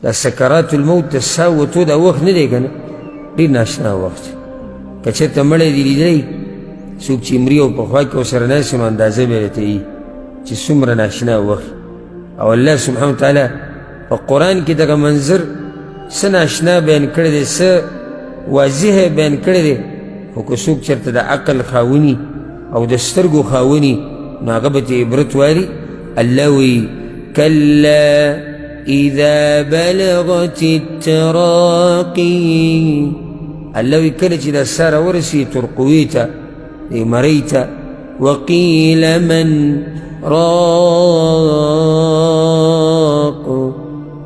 دا سکرات الموت د ساه وتو دا وخت نه دی که نه ډېر ناشنا وخت که چېرته مړی دې لیدلی څوک چې مري او په خوا کې ورسره ناست نو اندازه به یې راته وي چې څومره ناشنا وخت او الله سبحانه وتعالی په قرآن کې دغه منظر څه ناشنا بیان کړی دی څه واضح بیان کړی دی خو که څوک چېرته د عقل خاوني او د سترګو خاوني نو هغه به ترې عبرت والي الله وی کلا اذا بلغت التراقي الله وی کله چې دا ساه راورسي ترقوي ته مرۍ ته وقیل من راق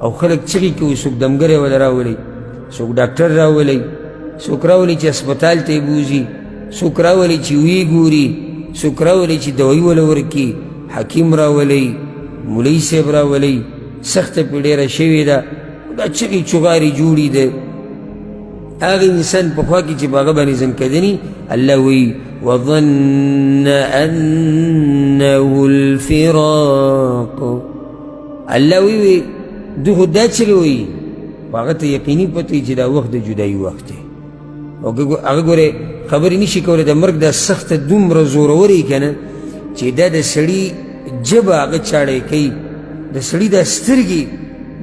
او خلق چغې کوي څوک دمګری وله راولي څوک ډاکټر راولي څوک راولي چې اسپتال ته یې بوځي څوک راولي چې ویې ګوري څوک راولي چې دوایي وله ورکي حکیم راولي مولوي صاحب راولي سخته پې ډېره شوې ده دا چغې چغارې جوړي ده هغه انسان په خوا کې چې په هغه باندې ځنکدني الله وی وظن انه الفراق الله وی دو خو دا چغې وی خو هغه ته یقیني پته وي چې دا وخت د جدایي وخت دی او هغه ګورې خبرې نشي کولی د مرګ دا سخته دومره زورورې که نه چې دا د سړي ژبه هغه چاړی کوي د سړي دا سترګې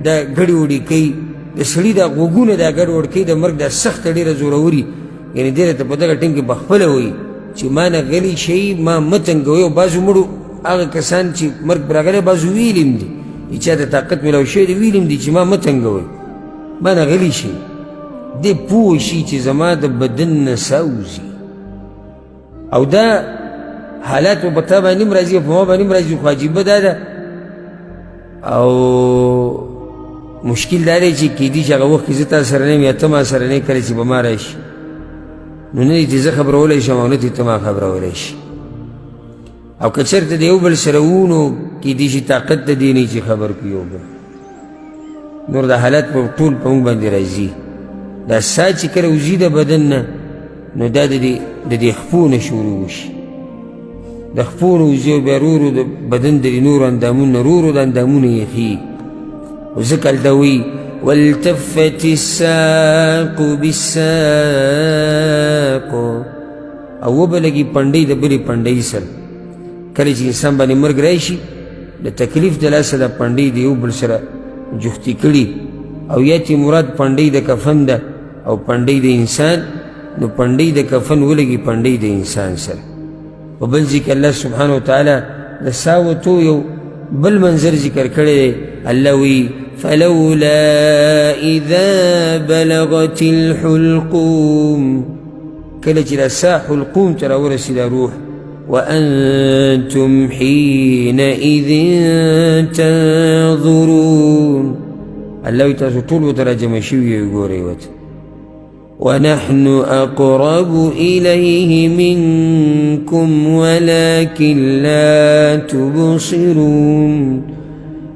دا ګډې وډې کوي د سړي دا غوږونه دا ګډ وډ کوي د مرګ دا سخته ډېره زوروري یعنې دې راته په دغه ټیم کې پخپله وایي چې ما نه غلی شئ ما مه تنګوئ او بعضو مړو هغه کسان چې مرګ پرې راغلی بعضو ویلي هم دي چې چا ته طاقت میلاو شوی دی ویلي هم دي چې ما مه تنګوئ ما نه غلی شئ دې پوه شي چې زما د بدن نه ساه وځي او دا حالات به په تا باندې هم راځي او په ما باندې هم راځي خو عجیبه دا ده او مشکل دا دی چې کیدي چې هغه وخت کې زه تا سره نه یم یا ته ما سره نه یې کله چې به ما راشي نو نه دی چې زه خبرولی شم او نه دی ته ما خبرولی شي او که چېرته د یو بل سره وو نو کیدي شي طاقت د دې نه چې خبر کړي یو بل نور دا حالات په ټول په موږ باندې راځي دا ساه چې کله وځي د بدن نه نو دا د دې خپو نه شروع وشي د خپو نه وځي او بیا ورو ورو د بدن د نورو اندامونه ورو ورو د اندامونه یخي وځکه هلته وایي والتفت الساق بالساق او وبلګي پنډۍ د بلې پنډۍ سره کله چې انسان باندې مرګ راشي د تکلیف د لاسه د پنډۍ د یو بل سره جفتي کړي او یا چې مراد پنډۍ د کفن ده او پنډۍ د انسان نو پنډۍ د کفن ولګي پنډۍ د انسان سره په بل ځای کې الله سبحانه وتعالی د ساه وتو یو بل منظر ذکر کړی دی الله وی فلولا اذا بلغت الحلقوم کله چې د ساه حلقوم ته راورسېد روح وانتم حينئذ تنظرون الله وی تاسو ټول ورته راجمع شوي یې ګورئ ورته ونحن أقرب إليه منكم ولكن لا تبصرون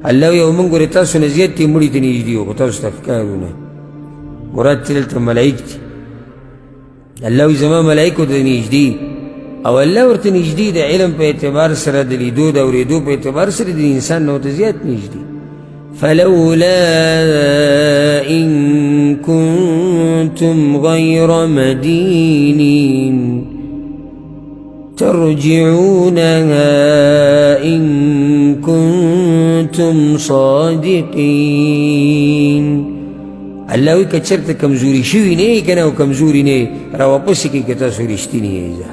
الله یو موږ ګورې تاسو نه زیات دې مړي ته نږدې یو خو تاسو ته ښکارونه مراد چې دلته ملایک دي الله وی زما ملایکو ته نږدې او الله ورته نږدې د علم په اعتبار سره د لیدو د اورېدو په اعتبار سره د انسان نه ورته زیات نږدې فلولا إن كنتم غير مدينين ترجعونها إن كنتم صادقين الله وی که چرته کمزوري شوي نه یې که نه او کمزوري نه یې راواپسې کړي که تاسو رښتیني یې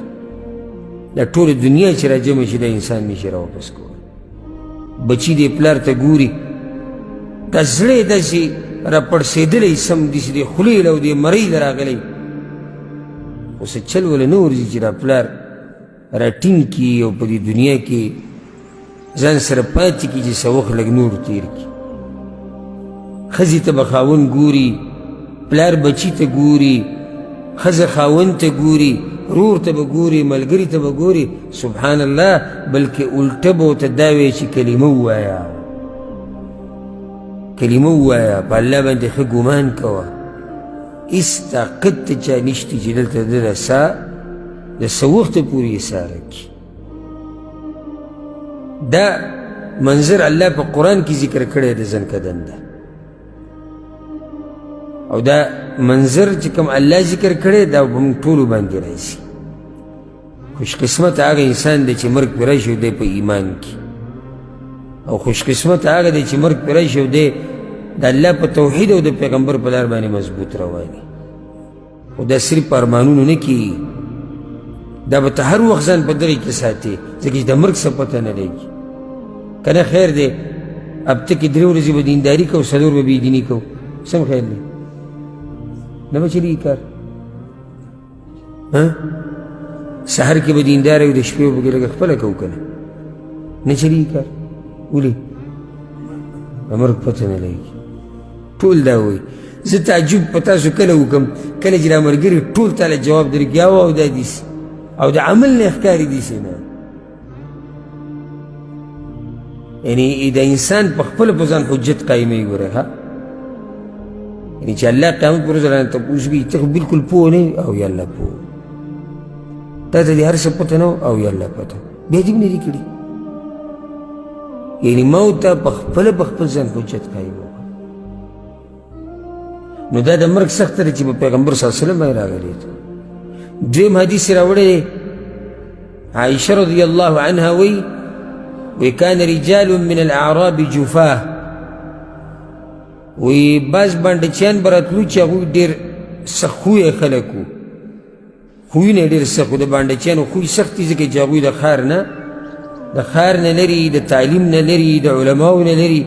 دا ټوله دنیا چې راجمع شي دا انسان نشي راواپس کولی بچي دې پلار ته ګوري دا زړه یې داسې راپړسېدلی سمدستي د خولې له او د مرۍ له راغلی خو څه چل ولې نه ورځي چې دا پلار راټینګ کړي او په دې دنیا کې ځان سره پاتې کړي چې څه وخت لږ نور تېر کړي ښځې ته به خاوند ګوري پلار بچي ته ګوري ښځه خاوند ته ګوري رور ته به ګوري ملګري ته به ګوري سبحان الله بلکې الټه به ورته دا وایي چې کلمه ووایه کلمه ووایه په الله باندې ښه ګمان کوه هېڅ طاقت ته چا نشته چې دلته د له ساه د څه وخته پورې ایساره کړي دا منظر الله په قرآن کې ذکر کړی د زنکدن ده او دا منظر چې کوم الله ذکر کړی دا به موږ ټولو باندې راشي. خوش قسمت هغه انسان دی چې مرګ پرې راشي او دی په ایمان کې، او خوش قسمت هغه دی چې مرګ پرې راشي او دی د الله په توحید او د پیغمبر په لار باندې مضبوط رواني. او دا صرف په ارمانونو نه کېږي، دا به ته هر وخت ځان په دغې کې ساتې ځکه چې د مرګ څه پته نه لګي. که نه خیر دی هفته کې 3 ورځې به دینداري کوو، 4 به بېدیني کوو، سم خیال دی؟ نه به چلېږي کار. سحر کې به دیندار یو، د شپې به پکې لږه خپله کوو که نه؟ نه چلېږي کار. ولې؟ د مرګ پته نه لګي. ټول دا وایي. زه تعجب په تاسو کله وکړم کله چې دا ملګري ټول تاله جواب درکړي او دا داسې او د عمل نه ښکاري داسې نه. یعنې د انسان په خپله په ځان حجت قایموي. ګوره ها، یعنې چې الله قیامت پر ورځ رانه تپوس کوي ته خو بلکل پوه نه یې او یا الله پوه، تا ته دې هر څه پته نه او یا الله پته، بیا دې نه دي کړي. یعنې موت ته په خپله ځان حجت قایم وکړه. نو دا د مرګ سخته ده چې په پیغمبر صلی الله علیه وسلم باندې راغلی ده. دویم حدیث یې راوړی عائشه رضی الله عنها وی کان رجال من الاعراب جفاه، وی بعض بانډچیان به راتلو چې هغوی ډېر سخت خویه خلک وو، خویونه یې ډېر سخت وو. د بانډچیانو خوی سخت دي ځکه چې هغوی د ښار نه لري، د تعلیم نه لري، د علماو نه لري،